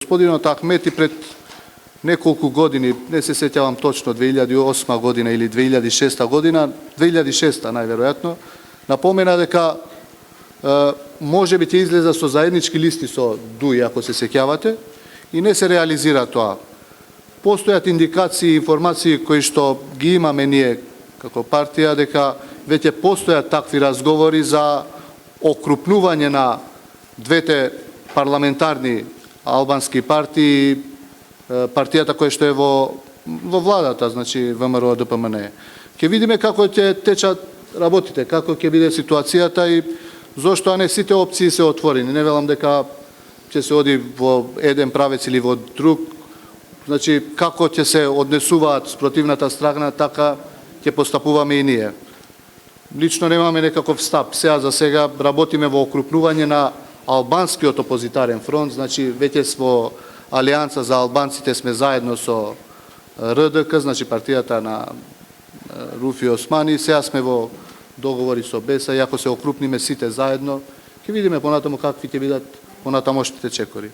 Господинот Ахмети пред неколку години, не се сеќавам точно, 2008 година или 2006 година, 2006 најверојатно, напомена дека може би ќе излеза со заеднички листи со ДУИ, ако се сеќавате, и не се реализира тоа. Постојат индикации и информации кои што ги имаме ние како партија, дека веќе постојат такви разговори за окрупнување на двете парламентарни албански партии, партијата која што е во владата, значи ВМРО ДПМН. Ќе видиме како ќе течат работите, како ќе биде ситуацијата и зошто не сите опции се отворени. Не велам дека ќе се оди во еден правец или во друг. Значи како ќе се однесуваат спротивната страна, така ќе постапуваме и ние. Лично немаме некаков стап. За сега работиме во окрупнување на албанскиот опозитарен фронт, значи веќе во Алијанса за албанците сме заедно со РДК, значи партијата на Руфи Османи, сега сме во договори со БЕСА и ако се окрупниме сите заедно, ќе видиме понатаму какви ќе бидат понатамошните чекори.